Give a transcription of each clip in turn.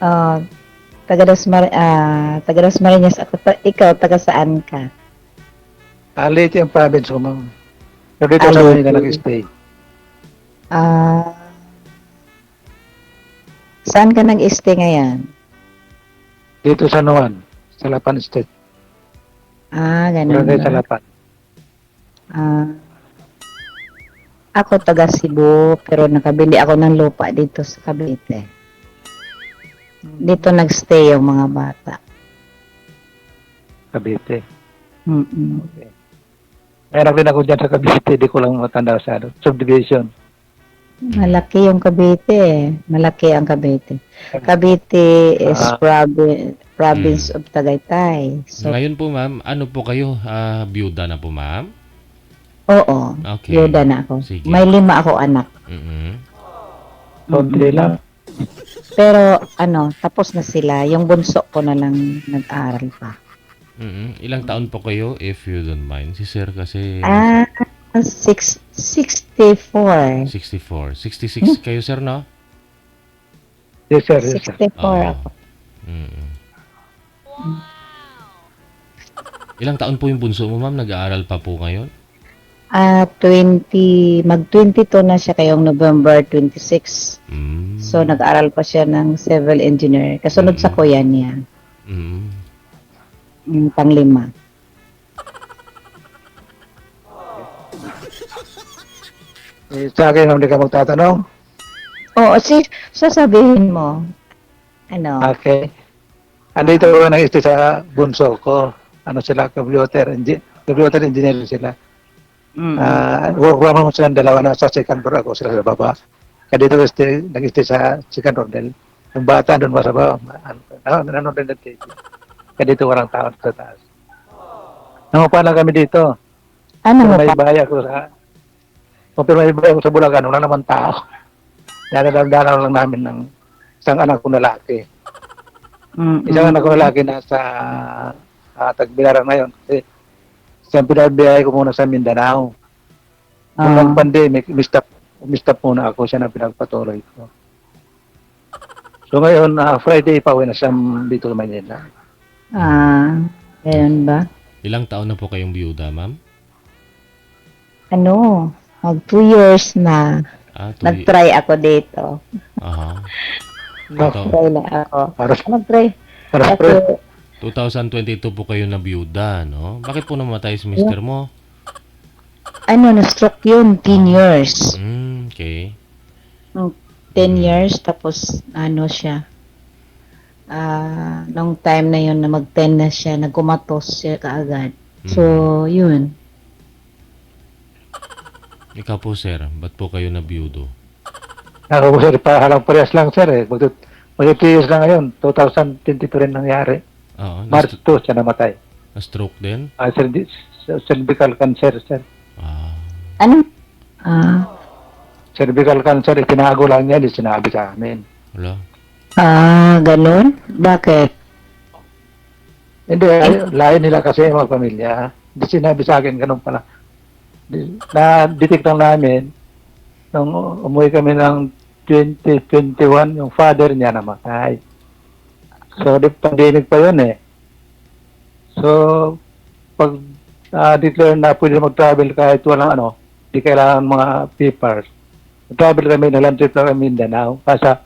Ah, taga Dasmariñas ako. Ikaw, taga saan ka? Leyte ang province ko, ma'am. Pero dito sa Manila Leyte. nag-stay. Ah, saan ka nag-stay ngayon? Dito sa Nuan, sa Lapan State. Ganun Barangay ba? sa Lapan. Ah, ako taga Cebu, pero nakabili ako ng lupa dito sa Cavite. Dito nagstay yung mga bata. Cavite. Mm-mm. Okay. Meron din ako dyan sa Cavite, di ko lang matanda sa subdivision. Malaki yung Cavite eh. Malaki ang Cavite. Cavite is Ah, province of Tagaytay. So, Ngayon po ma'am, ano po kayo? Byuda na po ma'am? oo. Okay. Yoda na ako. Sige. May 5 ako anak. Mm-mm. konti lang. Pero tapos na sila. Yung bunso ko na lang nag-aral pa. Mm-mm. Ilang taon po kayo if you don't mind? Si sir kasi 64. 64. 66 kayo sir, no? Yes, sir. Yes, sir. 64 ako. Mm-mm. Ilang taon po yung bunso mo ma'am? Nag-aaral pa po ngayon? 22 na siya kayong November 26. Mm. So, nag-aral pa siya ng civil engineer. Kasunod sa kuya niya. Mm. Pang-5. Sa akin, hindi ka magtatanong. Oo, sasabihin mo. Okay. Andito ko nag-stay sa bunso ko. Ano sila, computer engineer sila. Work from home silang dalawa na sa second floor, ako sila sa baba. Kaya dito nag-stay sa second floor dahil yung bata doon pa sa baba. Nanonood din ng TV. Kaya dito walang tao sa taas. Nangupa lang kami dito. Ano Pero mo may pa? bahay ako sa Bulacan, wala naman tao. Dala-dala lang namin ng isang anak ko na lalaki. Isang anak ko na lalaki nasa Tagbilaran ngayon. Kasi isang pinabiyahe ko muna sa Mindanao. Nung nag-pandemic, umistap muna ako, siya na pinagpatuloy ko. So ngayon, Friday pa uwi na siya dito sa Manila. Ganyan ba? Ilang taon na po kayong byuda ma'am? Mag 2 years na. 2 Nag-try ako dito. Aha. Nag-try na ako. Para Nag-try. para Kasi, 2022 po kayo na byuda, no? Bakit po namatay si mister mo? na-stroke yun, 10 years. Okay. 10 years, tapos siya. Nung time na yun, na mag-10 na siya, nagkumatos siya kaagad. So, yun. Ikaw po sir, ba't po kayo na byudo? ako sir, halang parehas lang sir eh. Mag-2 years na ngayon, 2022 rin nangyari. Oo. March 2 siya namatay. Na-stroke din? Cervical cancer sir. Ano? Cervical cancer, itinago lang niya, di sinabi sa amin. Wala. Ganun? Bakit? Hindi, lain nila kasi mga pamilya. Hindi sinabi sa akin, ganun pala. Na-detect lang namin, nung umuwi kami ng 2021, yung father niya namatay. So, pandemic pa yun eh. So, pag declare na pwede mag-travel kahit walang di kailangan mga papers. Travel kami, naland trip lang kami Mindanao, sa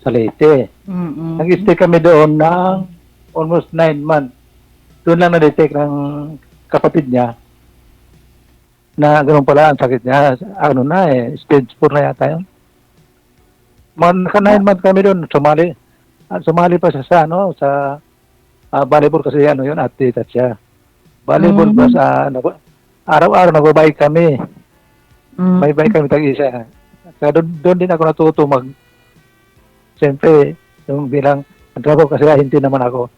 Leyte. Nag-stay kami doon ng almost 9 months. Doon lang na-detect ng kapatid niya na ganoon pala ang sakit niya. Stage 4 na yata yun. Naka 9 months kami doon, sumali pa siya sa volleyball kasi yun, athlete siya. Volleyball pa araw-araw nagbabike kami. May bike kami tag-isa. Kaya doon din ako natuto siyempre, yung bilang trabaho kasi hindi naman ako.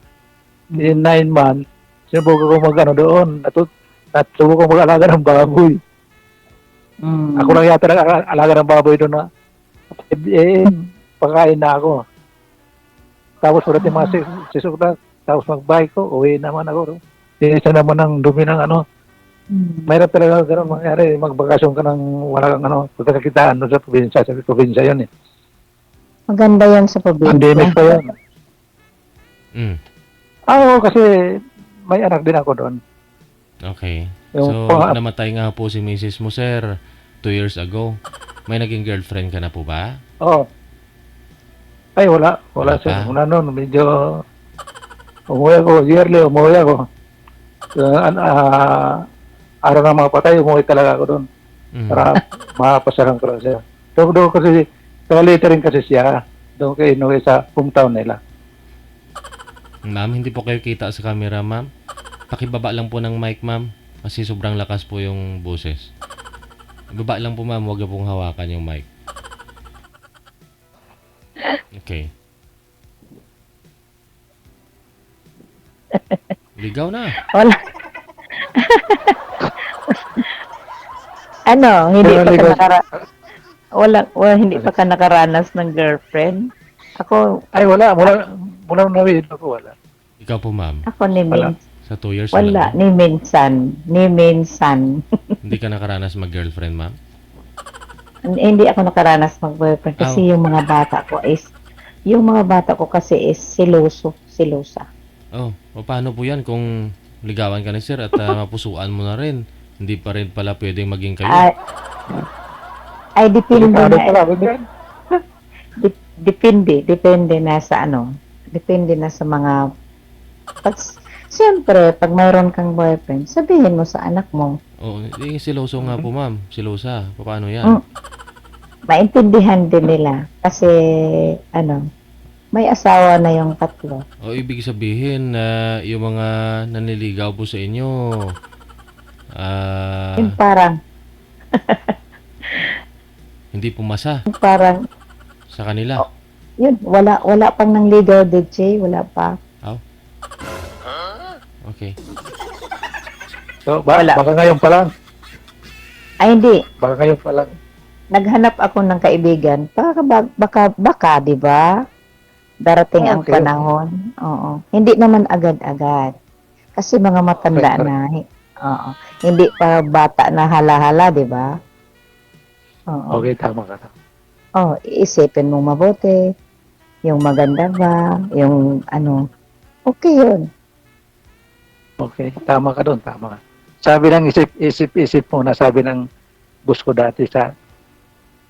In 9 months, sinubukan ko doon. Subukan ko mag-alaga ng baboy. Ako lang yata nag-alaga ng baboy doon na pagkain na ako. Tapos ulit yung mga sisukta, tapos mag-bike ko, uwi naman ako. Isa naman ng dumi ng Mahirap talaga gano'n mangyari, magbakasyon ka ng wala kang pagkakakitaan sa probinsya yun eh. Maganda yan sa probinsya. Pandemic pa yun. Mm. Oo, kasi may anak din ako doon. Okay. Yung So, pang- namatay nga po si Mrs. mo, sir, 2 years ago. May naging girlfriend ka na po ba? Oo. Ay, wala. Wala Wala, sir. pa? Wala noon. Medyo umuwi ako. Araw ng mga patay, umuwi talaga ako doon. Mm. Para mapasaran ko lang siya. Doon kasi, later rin kasi siya. Doon kay Inuwi sa hometown nila. Ma'am, hindi po kayo kita sa camera, ma'am. Pakibaba lang po ng mic, ma'am. Kasi sobrang lakas po yung boses. Baba lang po, ma'am. Huwag na pong hawakan yung mic. Okay. Ligaw na. Wala. Ano, hindi Pero pa ka ligaw- hindi pa ka nakaranas ng girlfriend? Ako, Ay, wala. Mula nawid ako, wala. Ikaw po, ma'am. ako ni Wala. Min, Sa 2 years wala, na lang. ni minsan. Hindi ka nakaranas mag-girlfriend, ma'am? Hindi ako nakaranas mag-boyfriend kasi yung mga bata ko kasi is silosa. Oh, o paano po yan kung ligawan ka ni sir at mapusuan mo na rin? Hindi pa rin pala pwedeng maging kayo. Ay depende Delikado na, pala. Ganyan. depende na sa depende na sa mga, siyempre, pag mayroon kang boyfriend, sabihin mo sa anak mo, Oh, siloso nga po, ma'am. Silosa. Paano yan? maintindihan din nila kasi may asawa na yung tatlo. O ibig sabihin na yung mga nanliligaw po sa inyo, Yung parang hindi pumasa sa kanila. yun, wala pang nangligaw, DJ, wala pa. Okay. So, Wala. baka ngayon pa lang. Ay hindi, Baka ngayon pa lang. naghanap ako ng kaibigan. Baka, 'di ba? Darating ang Okay. panahon. Oo. Hindi naman agad-agad. Kasi mga matanda Okay. na. Oo. Hindi pa bata na hala-hala, 'di ba? Oo. Okay, tama ka. Oh, iisipin mo mabuti. Yung maganda ba, yung okay 'yun. Okay, tama ka doon, tama ka. Sabi ng isip mo na sabi ng boss ko dati sa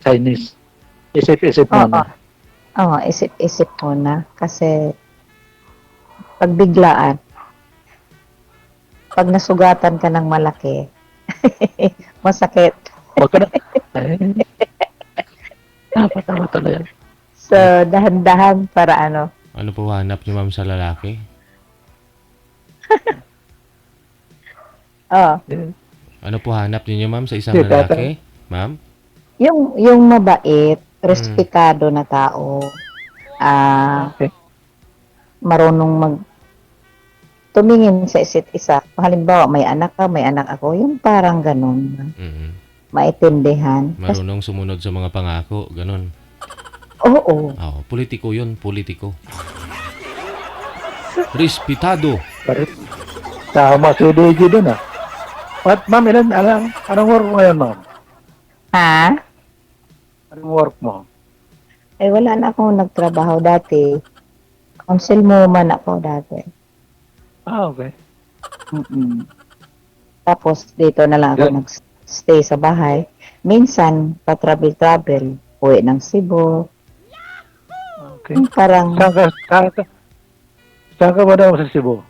Chinese. Isip mo Oo. na. Oo, isip mo na kasi pagbiglaan, pag nasugatan ka ng malaki, masakit. Wag ka na. Tama talaga yan. So, dahan-dahan para Ano po hanap niyo, ma'am, sa lalaki? Ano po hanap niyo, ma'am, sa isang Hindi, lalaki? Ma'am? yung mabait, respetado na tao, Okay. marunong tumingin sa isa't isa. Halimbawa, may anak ka, may anak ako, yung parang ganun, Mm-mm. maintindihan. Kasi, Marunong sumunod sa mga pangako, ganun. oo, Oo, politiko yun, politiko. Respetado. Tama si DJ doon ah. Ma'am, anong work mo ngayon, ma'am? ha? Anong work mo? Ay, wala na akong nagtrabaho dati. Councilwoman ako dati. Okay. Mm-mm. Tapos, dito na lang ako Yan. nag-stay sa bahay. Minsan, pa-travel-travel. Uwi ng Cebu. Okay. Parang, Saan ka ba daw sa Cebu?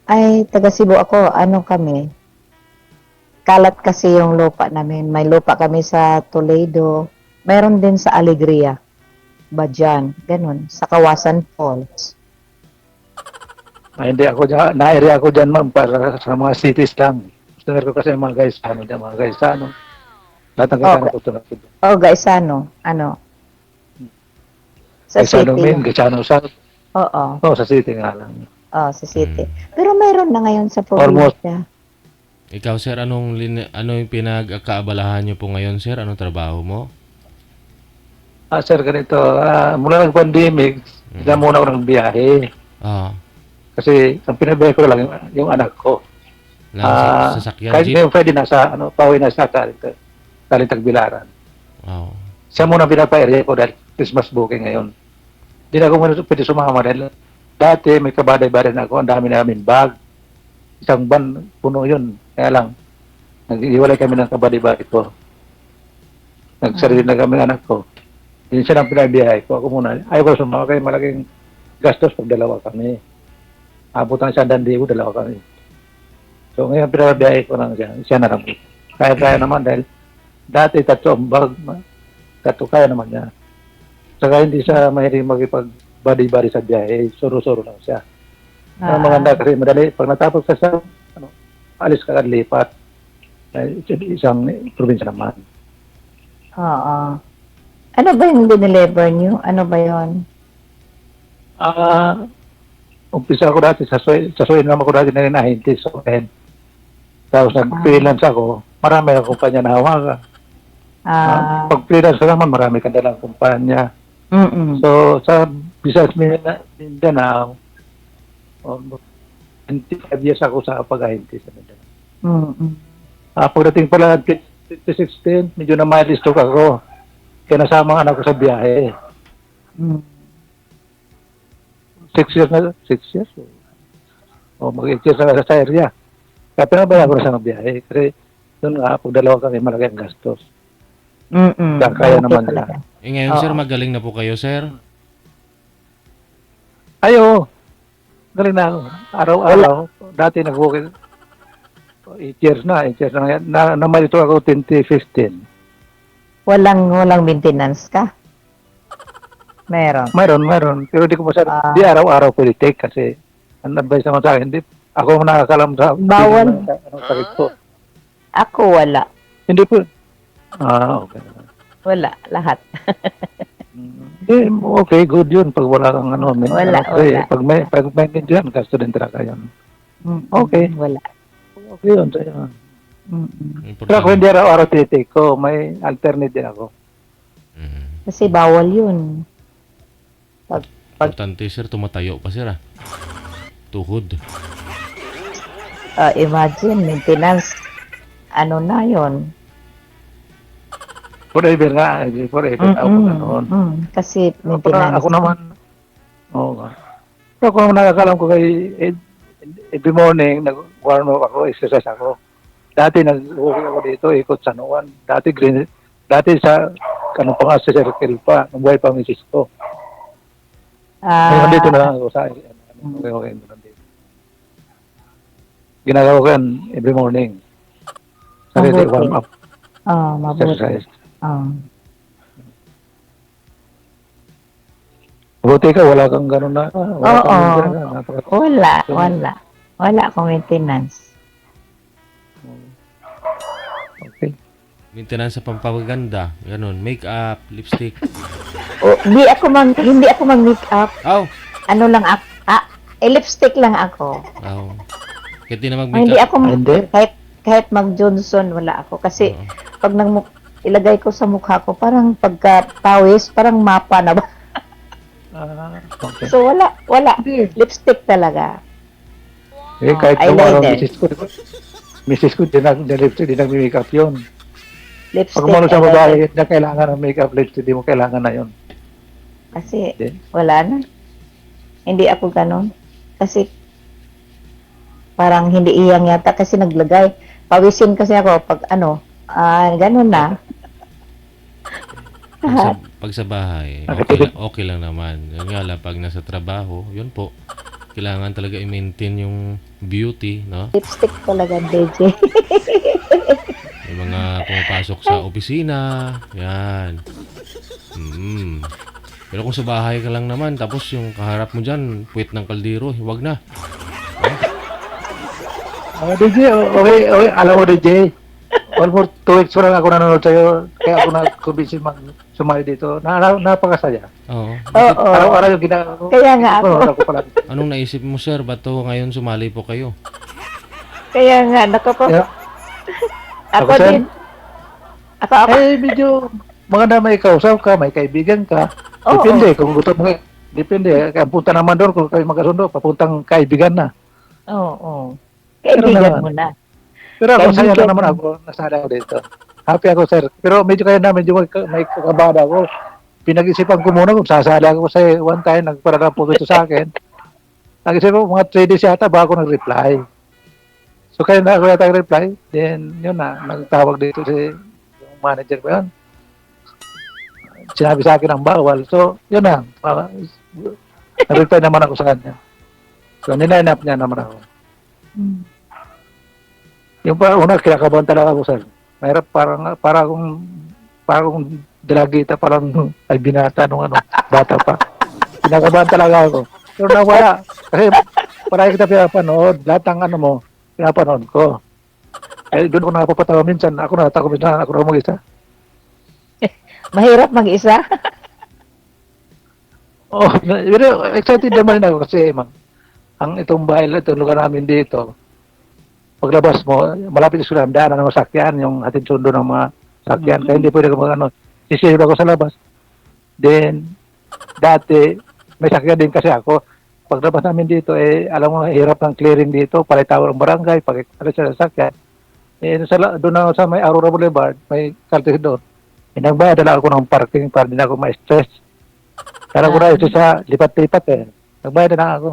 ay, taga Cebu ako. Kami? Kalat kasi yung lupa namin. May lupa kami sa Toledo. Mayroon din sa Alegria. Badyan. Ganun. Sa Kawasan Falls. Hindi ako dyan, na-area ako dyan, ma'am, para sa mga cities lang. Gusto ko kasi mga guys, mga guys, lahat ng kasama ko sa Cebu. Oh, guys, sa Gaisano city. Main, Gaisano South. Oo. Oo, sa city nga lang. Oh, sa city. Pero mayroon na ngayon sa Almost. probinsya. Ikaw, sir, ano yung pinagkaabalahan niyo po ngayon, sir? Anong trabaho mo? Sir, ganito, mula ng pandemic, hindi muna ako ng biyahe. Ah, Kasi ang pinabiyahe ko lang yung anak ko. sasakyan, Kahit jeep? ngayon pwede pauwi na sa Tagbilaran. Oh. Siya muna pinapa-area ko dahil Christmas booking ngayon. Hindi na ako muna pwede sumama dahil Dati may kabaday-baday na ako, ang dami namin bag. Isang ban, puno yun. Kaya lang, nag-iwalay kami ng kabaday-baday ko. Nagsarili na kami ng anak ko. Yun siya ng pinabiyahe ko. Ako muna, ayaw ko sumama kayo, malaking gastos pag dalawa kami. Abutan siya dandi ko, dalawa kami. So ngayon pinabiyahe ko lang siya na lang. Kaya naman dahil dati tatlo ang bag, tatlo kaya naman niya. Saka hindi siya mahilig makipag-body-body sa biyahe, suro-suro lang siya. Ang maganda kasi madali, pag natapos ka sa, alis ka at lipat. Isang probinsya naman. Oo. Ano ba yung dineliver niyo? Ano ba yon? Umpisa ako dati sa Soy naman ako dati na hinahinti sa Soy. Tapos nag-freelance ako, marami akong kumpanya na hawakan. Pag freelance ka naman, marami ka dalang kumpanya. So, sa Visayas Mindanao, 25 years ako sa pag-ahinti sa Mindanao. Pagdating pala 2016, medyo na milestock ako. Kaya nasama ang anak ko sa biyahe. 6 years na, 6 years? Mag-8 years na sa area. Kaya pinabayan ko na sa biyahe. Kasi doon nga, pag dalawa kami, malaki ang gastos. Kaya naman nila. Ngayon, sir, magaling na po kayo, sir. Ayo, galing na ako. Araw-araw. Dati nag-work 8 years na. 8 years na. Namalito ako 2015. Walang maintenance ka? Meron. Mayroon. Pero di ko masyado, di araw-araw pwede take kasi ang advice naman sa akin, di, ako ang nakakalam sa Bawal. Anong sakit ko. Ako wala. Hindi po. Okay. Wala. Lahat. Okay, good yun. Pag wala kang Wala. Pag may nandiyan, gasto din talaga yan. Okay. Wala. Okay yun. Sa'yo. Pero ako Importante, hindi araw-araw titake ko, may alternate din ako. Kasi bawal yun. importante, sir, tumatayo pa, sir, Tuhod. Imagine, maintenance. Ano na yun? Forever nga. Forever. Kasi maintenance. Ako naman. Oo nga. Pero ako naman nakakalam ko kay every morning, nag-warm up ako, exercise ako. Dati nag-walking ako dito, ikot sa Nuwan. Dati sa, pa nga, sa circle pa, nung buhay pa misis ko. Ngayon dito na lang ako sa, okay, dito. Ginagawa ko yan every morning. Sarili, Mabuti. warm up, Mabuti. exercise. Buti ka, wala kang gano'n na. Wala akong maintenance. Okay. Maintenance sa pampaganda, ganun, make-up, lipstick. Hindi ako mag-make-up. Ano lang ako, lipstick lang ako. Kahit di na Hindi mag-make-up. ako, kahit mag-Johnson, wala ako. Kasi, pag ilagay ko sa mukha ko, parang pagka-pawis, parang mapa na ba? Okay. So, wala. Lipstick talaga. Kahit yung eyeliner. misis ko, di nag-makeup yun. Lipstick. Pag umano sa eyeliner. babae, na kailangan ng makeup lipstick, di mo kailangan na yun. Kasi, Hindi. wala na. Hindi ako ganon. Kasi, parang hindi iyang yata kasi naglagay. Pawisin kasi ako pag ganon na. Pag sa bahay, okay lang naman. Yun nga lang, pag nasa trabaho, yun po. Kailangan talaga i-maintain yung beauty, no? Lipstick talaga, DJ. Yung mga pumapasok sa opisina, yan. Pero kung sa bahay ka lang naman, tapos yung kaharap mo dyan, puwit ng kaldero, huwag na. DJ, okay, alam mo DJ, almost 2 weeks pa lang ako nanonood sa'yo, kaya ako na-convince sumali dito. Napakasaya. Oo. Oo. Araw-araw yung ginagawa ko. Kaya nga ako. Ako pala. Anong naisip mo, sir? Ba't to ngayon sumali po kayo? Kaya nga, Yeah. Ako Ako, sir? din. Ako. Medyo maganda may kausap ka, may kaibigan ka. Oo. Depende kung gusto mo. Depende. Kaya punta naman doon kung kayo magkasundo, papuntang kaibigan na. Oo. Kaibigan mo na. Pero ako, Kaibigan saya lang mo. naman ako. Nasada ako dito. Happy ako, sir. Pero medyo may kakabada ako. Pinag-isipan ko muna kung sasali ako sa one time, nagparala po ito sa akin. Nag-isip ko, mga 3 days yata bago nag-reply. So, kaya na ako yata nag-reply. Then, yun na, nagtawag dito si yung manager ko yun. Sinabi sa akin ang bawal. So, yun na. Nag-reply naman ako sa kanya. So, niline-up niya naman ako. Mm. Yung pa, una, kinakabahan talaga ako, sir. Mahirap, para akong dalagita, parang ay binata nung bata pa. Kinakabahan talaga ako. Pero nawala. Kasi para kita pinapanood, lahat ng mo, pinapanood ko. Eh, doon ko nakapapatawa minsan. Ako natakot minsan, ako na mag-isa. Mahirap mag-isa. Oh, pero excited naman ako kasi, ang itong bahay, itong lugar namin dito, paglabas mo, malapit sa daanan ng masakyan, yung hatid sundo ng mga sakyan. Kaya hindi pwede ko sisihip ako sa labas. Then, dati, may sakyan din kasi ako. Paglabas namin dito, alam mo, hirap ng clearing dito, palitawar ng barangay, pag-alis sa sakyan. Doon na sa may Aurora Boulevard, may kaltis doon. Nagbayad na ako ng parking para din ako ma-stress. Kaya ko na ito sa lipat-lipat Nagbayad na ako.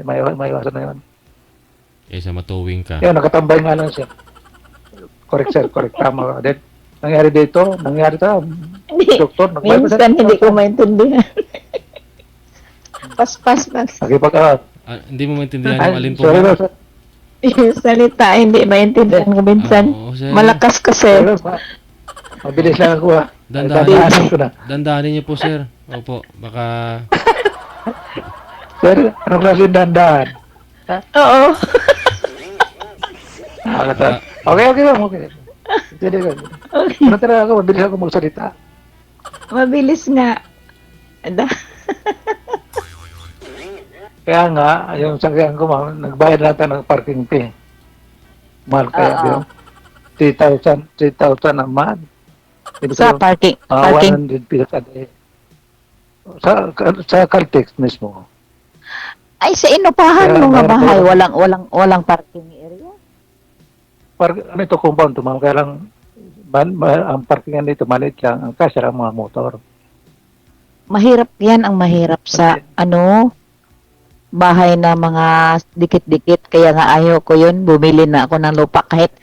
May iwasan na yun. Sa matuwing ka. Kaya nakatambay nga lang siya. Correct, sir. Correct. Tama. Then, nangyari dito, doktor, Minsan hindi ko maintindihan. Paspas mag Hindi mo maintindihan yung alin po. Sorry, sir. yung salita, hindi maintindihan ko minsan. Oo, sir. Malakas kasi. Mabilis lang ako Dandahanin ko na. Dandahanin niyo po, sir. Opo, baka... Sir, anong klase yung dandahan? Oo. Okay, ma'am. Okay. Sige. Ano talaga ako, mabilis ako magsalita. Mabilis nga. Kaya nga, yung sakyan ko, ma'am, nagbayad natin ng parking fee. Mahal kaya, 3,000 a month. Sa parking. 100 pesos a day. Sa Caltex mismo. Ay, sa inupahan Kaya mo nga mayroon bahay, po- walang parking area. Ano ito, compound to, ma'am. Kaya lang, ang parkingan dito, maliit lang. Ang kasya lang mga motor. Mahirap yan, ang mahirap sa bahay na mga dikit-dikit. Kaya nga ayaw ko yun, bumili na ako ng lupa kahit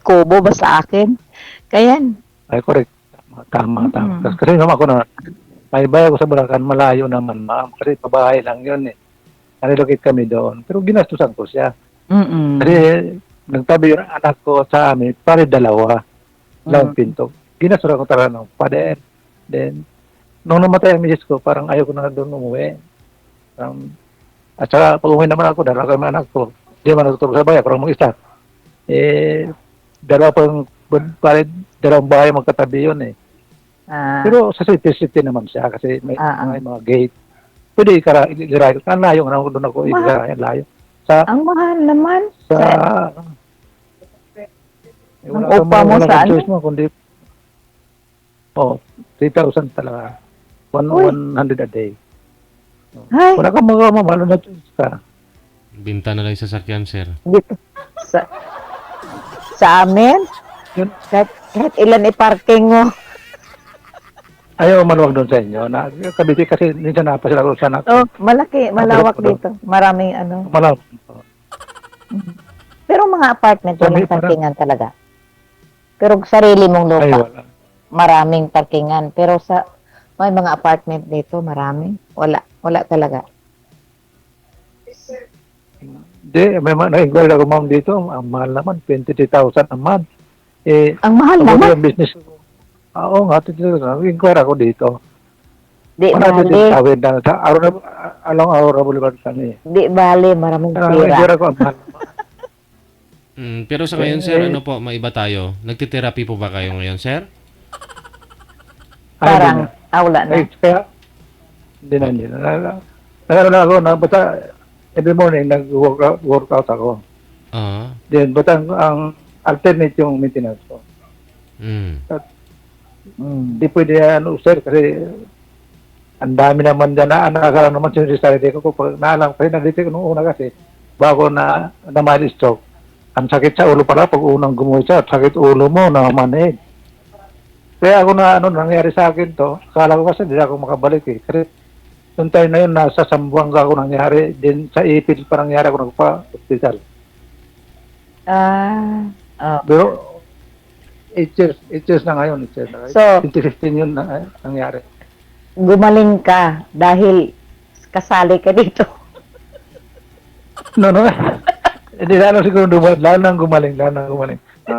kubo ba sa akin. Kaya, Ay, correct. Tama. Kasi naman ako na, may bayan ko sa Bulacan, malayo naman, ma'am. Kasi pabahay lang yun Nalilocate kami doon. Pero ginastusan ko siya. Kasi nagtabi yung anak ko sa amin, pare dalawa. Dalawang pinto. Ginastusan ko talaga ng pader. Then, nung namatay ang misis ko, parang ayaw ko na doon umuwi. At saka, pag umuwi naman ako, dalawa kami anak ko. Hindi naman natutulog sa bayan, parang mag-isa. Dalawang bahay magkatabi yun Pero sa city naman siya kasi may mga gate. Pwede ikarayo. Ang layo nga doon ako ikarayo. Layo. ang mahal naman. Wala Ang upa mo wala saan? kang choice mo kundi 3,000 talaga. 100 a day. Ay, Wala kang mamalo na choice ka. Binta na lang yung sasakyan, sir. dito. Sa amin, Yun. kahit ilan i-parking mo. Ayaw maluwag doon sa inyo. Kabiti kasi minsan napasila ko sa anak ko. Oh, malawak dito. Maraming Malawag. Pero mga apartment, walang Parang- parkingan talaga. Pero sarili mong Ay, lupa, wala. maraming parkingan. Pero may mga apartment dito, marami. Wala talaga. Hindi, may na-inquire ako ma'am dito. Ang mahal naman, 23,000 a month. Ang mahal Ako naman. yung business ko. Oo nga, nag-inquire ako dito. Di Wala bali. dito tawid na. Along Aurora Boulevard kami. Di bali, maraming Nag-inquire pira. ako, ang mahal. Pero sa ngayon, sir, ano po, maiba tayo. Nagtitherapy po ba kayo ngayon, sir? Parang, wala na. Kaya, hindi na. Nagano na ako, basta every morning nag-workout ako. Then, basta ang alternate yung maintenance ko. Hindi pwede sir, kasi ang dami naman dyan na nakakalang naman sinusarili ko. Pag naalang, kasi nag-detect nung una kasi, bago na mild stroke, ang sakit sa ulo pala pag unang gumuhi siya, sakit ulo mo na manhid. Kaya ako nangyari sa akin to, akala ko kasi hindi ako makabalik Kasi Yung time na yun, nasa Sambuanga ako nangyari. Then sa Ipil pa nangyari ako nagpa-hospital. Oh. Pero 8 years na ngayon. 8 years na ngayon. So, 2015 yun na nangyari. gumaling ka dahil kasali ka dito. No. Hindi lalo siguro lalo nang gumaling.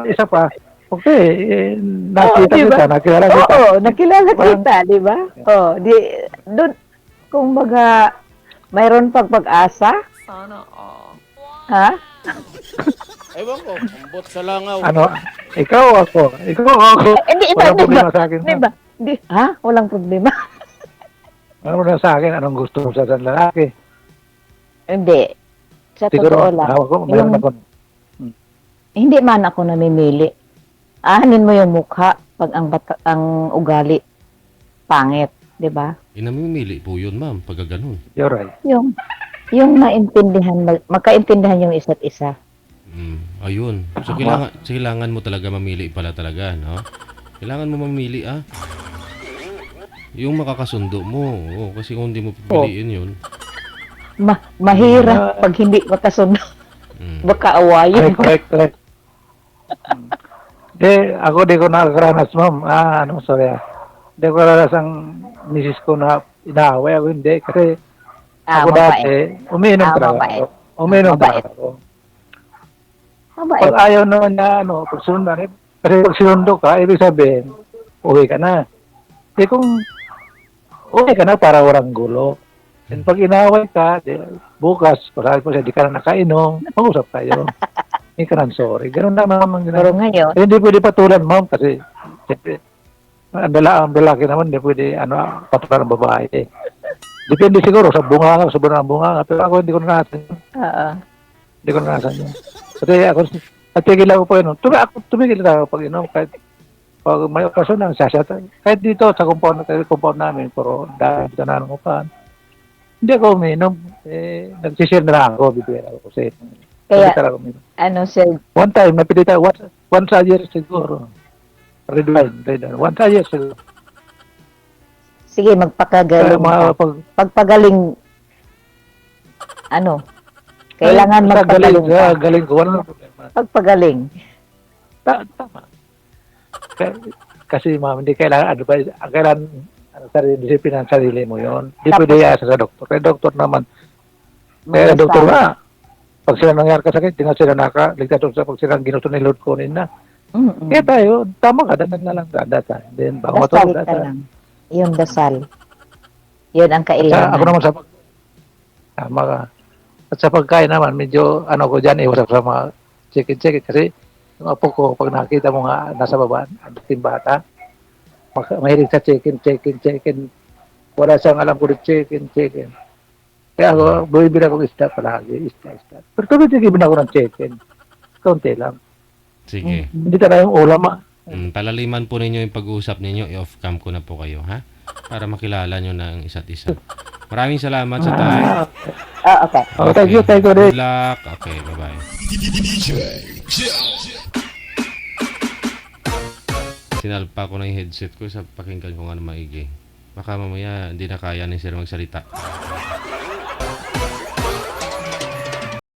Isa pa, okay, nakita Oo, diba? kita, nakilala kita. Oo, nakilala kita, di ba? Oo, doon, kumbaga, mayroon pang pag-asa? Sana Ha? Ewan ko, ambot sa langaw. Ano, ikaw ako. Hindi, Walang di ba? problema sa akin. Di ba? Ha? Walang problema? Ano na sa akin, anong gusto mo sa lalaki? Hindi. Sa totoo lang. hawak ko, mayroon ako. Hindi man ako namimili. Ahanin mo yung mukha pag ang ugali pangit, 'di ba? Namimili po yun, ma'am, pag ganun. You're right. Yung maintindihan, magkaintindihan yung isa't isa. Ayun. So, kailangan mo talaga mamili pala talaga, no? Kailangan mo mamili, yung makakasundo mo. Kasi kung hindi mo pipiliin yun. Mahirap pag hindi makasunod. Baka awayin. Correct. Ako di ko nakakaranas, ma'am. Sorry. Di ko nakakaranas ang misis ko na inaaway ako. Hindi. Kasi ako mabait. dati, umiinom talaga mabait. ako. Umiinom Mabait. talaga ako. Mabait. Pag ayaw naman niya, pag sunod na rin. Kasi pag sinundo ka, ibig sabihin, uwi ka na. Kung uwi ka na para walang gulo. And pag inaway ka, bukas, pag mo siya, di ka na nakainom, mag-usap kayo. Hindi ka nang sorry. Ganun na naman. Pero ngayon, Hindi pwede patulan, ma'am, kasi siyempre, ang lalaki naman, hindi pwede patulan ng babae. Depende siguro sa bunga, sa bunga. Pero ako hindi ko nanasan yun. Hindi ko nanasan yun. Kasi ako, natigil ako po yun. Tumigil ako pag inom. Kahit pag may okasyon lang, kahit dito sa compound namin, pero dahil sa nanungupan, hindi ako uminom. Nagsishare na lang ako, bibigyan ako kasi. Kaya, ako uminom. sir, One time, napilita, once a year siguro. Red wine. Once a year siguro. sige, magpakagaling ka. Pagpagaling, kailangan magpagaling ka. Galing ko, wala na problema. Pagpagaling. Tama. Kasi ma'am, hindi kailangan advice. Kailangan disiplina ang sarili mo yon. Hindi Tapos, pwede iasa sa doktor. Kaya doktor naman. Kaya Mag-asawa. doktor nga. Pag sila nangyari kasakit, di nga sila nakaligtas sa pag sila ginusto ni Lord kunin na. Kaya tayo, tama ka, dasal na lang data. Then, bago Dasal matulog, ka lang. Yung dasal. Yun ang kailangan. Ako naman tama ka. At sa pagkain naman, medyo, ko dyan, iwas sa mga chicken. Kasi, yung apo ko, pag nakita mo nga, nasa baba, ang bata, mahilig sa chicken. Wala siyang alam ko chicken. Kaya ako, bumibili akong isda palagi, isda. Pero tumitigibin ako ng chicken. Kaunti lang. Sige. Hindi talaga yung ulam, Palaliman po ninyo yung pag-uusap ninyo. I-off cam ko na po kayo, ha? Para makilala nyo na ang isa't isa. Maraming salamat sa time. Okay. Thank you, Good luck. Okay, bye-bye. Sinalpa ko na yung headset ko sa pakinggan ko nga na maigi. Baka mamaya hindi na kaya ni sir magsalita.